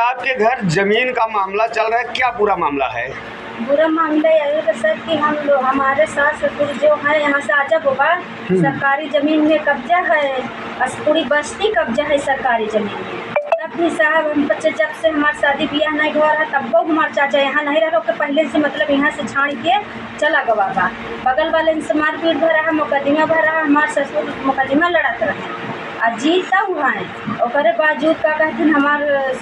आपके घर जमीन का मामला चल रहा है, क्या पूरा मामला है? बुरा मामला यही है सर कि हम लोग हमारे सास ससुर जो है यहाँ से आजा होगा सरकारी जमीन में कब्जा है, पूरी बस्ती कब्जा है सरकारी जमीन में। तब भी साहब हम बच्चे जब से हमारी शादी ब्याह नहीं हुआ रहा तब वो हमारे चाचा यहाँ नहीं रह रहे, पहले से मतलब यहाँ से छाड़ के चला गवा बा। बगल वाले से मारपीट भरा, मुकदमा भरा, हमारे ससुर मुकदमा लड़त रहे और जीता हुआ है। और बावजूद का कहते हैं हमारे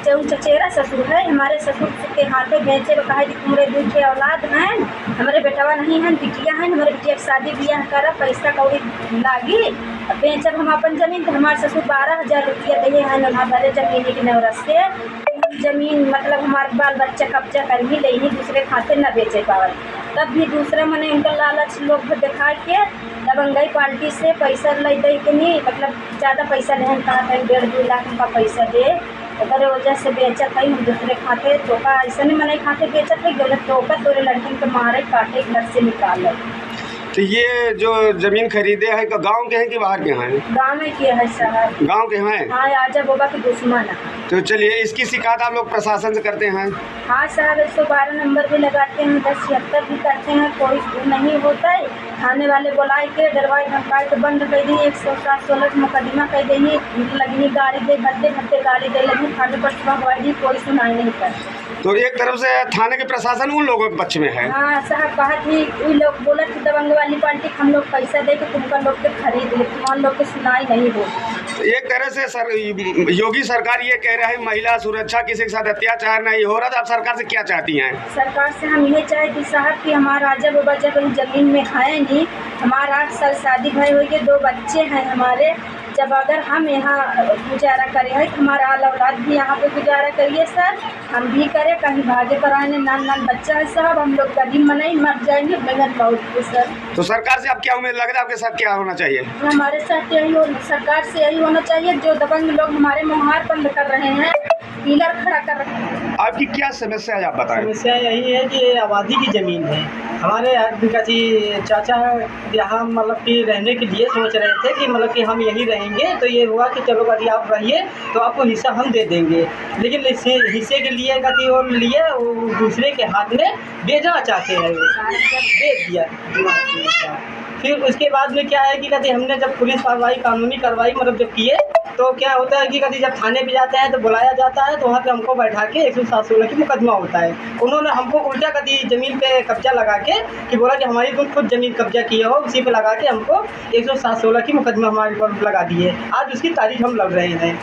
चचेरा ससुर है, हमारे ससुर के हाथे बेचे कहा कि तुम्हारे दूध के औलाद हैं, हमारे बेटवा नहीं है, बिटिया हैं, हमारे बिटिया की शादी ब्याह करा, पैसा कौड़ी लागी बेचब हम अपन जमीन। तो हमारे ससुर 12,000 रुपया दिए हैं वहाँ भरे जमीन के नवरस के जमीन, मतलब हमारे बाल बच्चा कब्जा कर ही ले ही दूसरे खाते न बेचे पावे। तब भी दूसरे मने इनका लालच लोग दिखा के दबंगई पार्टी से पैसा ले दे के नहीं, मतलब ज़्यादा पैसा नहीं कहा था 1.5-2 लाख का पैसा दे, अगर वजह से बेचत है हम दूसरे खाते धोखा ऐसा नहीं मना खाते बेचत है गलत धोखा तोरे लड़किन के मारे काटे घर से निकाल। तो ये जो जमीन खरीदे है तो गांव के हैं कि बाहर के हैं? गाँव में किया है साहब। गांव के हैं? हाँ, आजा बोबा के दुश्मन है। तो चलिए, इसकी शिकायत आप लोग प्रशासन से करते हैं? हाँ साहब, 112 नंबर भी लगाते हैं, 1076 भी करते हैं, कोई नहीं होता है। थाने वाले बुलाए के डरवाई धमकाई के बंद कर दी, 107-16 मुकदमा कर देंगे, लगनी गाड़ी दे भरते भरते गाड़ी दे लगी, थाने पर सुबह दी, कोई सुनाई नहीं करती। तो एक तरफ से थाने के प्रशासन उन लोगों के पक्ष में है? हाँ साहब, कहा थी उन लोग बोला कि दबंग वाली पार्टी हम लोग पैसा दे के तुमका लोग के खरीद ले, तुम लोग के सुनाई नहीं हो। एक तरह से योगी सरकार ये कह रहा है महिला सुरक्षा, किसी के साथ अत्याचार नहीं हो रहा, तो आप सरकार से क्या चाहती हैं? सरकार से हम ये चाहे कि साहब कि हमारा राजा बाबा जब जमीन में है नहीं, हमारा 8 साल शादी भई हुई है, 2 बच्चे हैं हमारे, जब अगर हम यहाँ गुजारा करें है तो हमारा औलाद भी यहाँ पे गुजारा करिए सर, हम भी करें, कहीं भागे पर आने नान बच्चा है साहब, हम लोग गरीब मनाई मर जाएंगे मेहनत बहुत सर। तो सरकार से आप क्या उम्मीद लग रहा है, आपके साथ क्या होना चाहिए? हमारे साथ यही सरकार से यही होना चाहिए, जो दबंग लोग हमारे मुहार बंद कर रहे हैं, पिलर खड़ा कर रहे हैं। आपकी क्या समस्या है आप बताएं? समस्या यही है कि आबादी की ज़मीन है हमारे चाचा यहाँ मतलब कि रहने के लिए सोच रहे थे कि मतलब कि हम यहीं रहेंगे, तो ये हुआ कि चलो कभी आप रहिए तो आपको हिस्सा हम दे देंगे, लेकिन हिस्से के लिए कभी और लिए वो दूसरे के हाथ में बेचना चाहते हैं, बेच दिया। फिर उसके बाद में क्या है कि कभी हमने जब पुलिस कार्रवाई कानूनी कार्रवाई मतलब जब किए तो क्या होता है कि कभी जब थाने पे जाते हैं तो बुलाया जाता है, तो वहाँ पे हमको बैठा के 107-16 की मुकदमा होता है। उन्होंने हमको उल्टा कभी ज़मीन पे कब्जा लगा के कि बोला कि हमारी तुम खुद ज़मीन कब्जा किए हो, उसी पे लगा के हमको 107-16 की मुकदमा हमारे ऊपर लगा दिए। आज उसकी तारीख हम लग रहे हैं।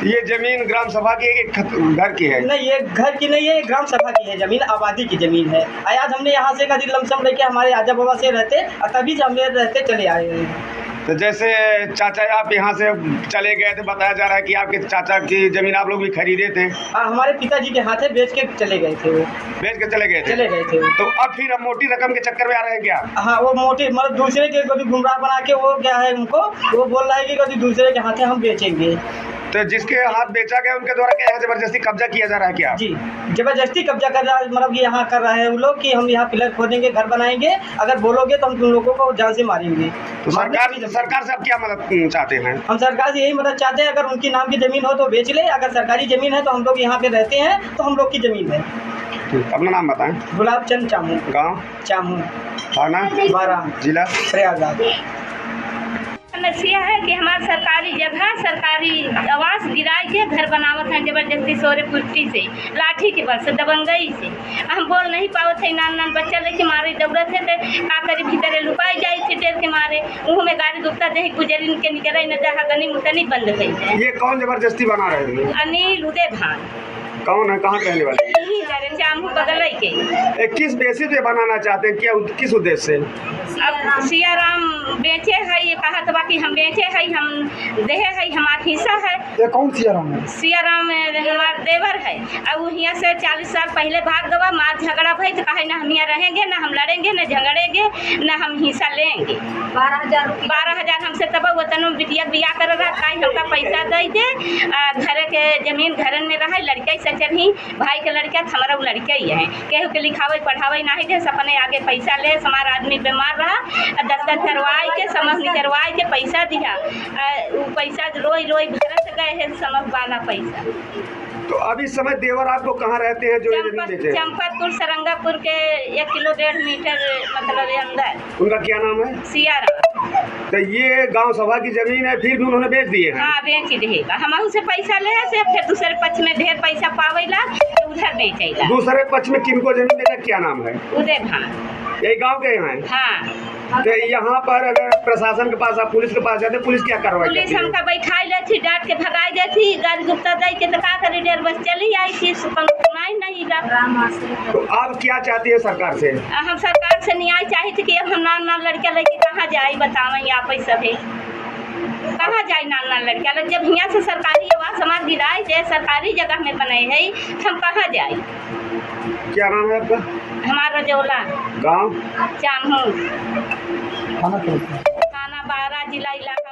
ये ज़मीन ग्राम सभा की है कि घर की है? नहीं, ये घर की नहीं है, ये ग्राम सभा की है ज़मीन, आबादी की ज़मीन है। आज हमने यहाँ से कभी लमसम लेके हमारे आजा बाबा से रहते और तभी से हम रहते चले आए हैं। तो जैसे चाचा आप यहाँ से चले गए थे, बताया जा रहा है कि आपके चाचा की ज़मीन आप लोग भी खरीदे थे? हाँ, हमारे पिताजी के हाथ बेच के चले गए थे, वो बेच के चले गए थे। तो अब फिर मोटी रकम के चक्कर में आ रहे हैं क्या? हाँ, वो मोटी मतलब दूसरे के कभी गुमराह बना के वो क्या है उनको वो बोल रहा है कि कभी दूसरे के हाथे हम बेचेंगे। तो जिसके हाथ बेचा गया उनके द्वारा क्या जबरदस्ती कब्जा किया जा रहा है क्या? जी, जबरदस्ती कब्जा कर रहा है, मतलब कि यहाँ कर रहे हैं वो लोग कि हम यहाँ पिलर खोदेंगे, घर बनाएंगे, अगर बोलोगे तो हम तुम लोगों को जान से मारेंगे। तो सरकार से आप क्या मदद चाहते हैं? हम सरकार से यही मदद चाहते हैं, अगर उनकी नाम की ज़मीन हो तो बेच ले, अगर सरकारी ज़मीन है तो हम लोग यहाँ पे रहते हैं तो हम लोग की ज़मीन है। अपना नाम बताएं। गुलाब चंद चामू, गाँव चामू, थाना बारा, जिला प्रयागराज। समस्या है कि हमारी सरकारी जगह सरकारी आवास गिराए के घर बनावत हैं जबरदस्ती सोरे पुट्टी से, लाठी के बल से, दबंगई से। हम बोल नहीं पावत थे, नान बच्चा लेके मारे दौड़त थे, का करी भीतर लुकाई जाए थे टेर के मारे, उहों में गाड़ी दुखता दे गुजरी के निकल न जहाँ गनी मुतनी बंद गई है। ये कौन जबरदस्ती बना रहे हैं? अनिल उदय भान। कौन है, कहाँ के रहने वाले? चामू बगल के। किस बेसिस पे बनाना चाहते हैं, क्या किस उद्देश्य से? अब सियाराम बेचे है, ये कहा तो बाकी हम बेचे है, हम देहे है, हमारा हिस्सा है। ये कौन सियाराम है? सियाराम हमारा देवर है, अब वो यहाँ से 40 साल पहले भाग गवा, मार झगड़ा भाई तो कहे ना हम यहाँ रहेंगे, ना हम लड़ेंगे, ना झगड़ेंगे, ना हम हिस्सा लेंगे। 12,000 हमसे तब वतन बिटिया बिया कर रहा है, हमका पैसा दे दे, घर के जमीन घरन में रहा, लड़का सचल ही भाई के लड़का हमारा लड़का ही है, केहू के लिखावे पढ़ावे नहीं दे, सपने आगे पैसा ले, हमारा आदमी बीमार रहा, दस्तखत करवाए के समझ निकलवाए के पैसा दिया, वो पैसा रोई रोई भरत गए है समझ वाला पैसा। तो अब इस समय देवर आपको कहाँ रहते हैं जो ये जमीन बेचे हैं? चंपतपुर सरंगापुर के 1 किलो 1.5 मीटर मतलब ये अंदर। उनका क्या नाम है? सियाराम। तो ये गांव सभा की जमीन है, फिर भी उन्होंने बेच दिए हैं। हाँ बेच देगा, हम से पैसा ले से फिर दूसरे पक्ष में ढेर पैसा पावेला तो उधर बेचेगा। दूसरे पक्ष में किनको जमीन बेचा, क्या नाम है? उदय भान। यही गांव के हैं? हाँ। तो यहाँ पर अगर प्रशासन के पास, आप पुलिस के पास जाते, पुलिस क्या कार्रवाई पुलिस करती है? हमका बैठाई ले थी, डांट के भगाई दे थी, गाड़ी गुप्ता दे के तो का करी, डेर बस चली आई थी, सुनाई नहीं गा। तो आप क्या चाहती है सरकार से? हम सरकार से न्याय चाहिए थे कि अब हम नाना लड़का लेके कहाँ जाए, बतावें आप सभी कहाँ जाए नाना लड़का लग, जब यहाँ से सरकारी आवास हमारे गिराए थे, सरकारी जगह में बने है, हम कहाँ जाए? क्या नाम है आपका? हमारा रजौला गाँव चामू खाना थाना 12 जिला इलाका।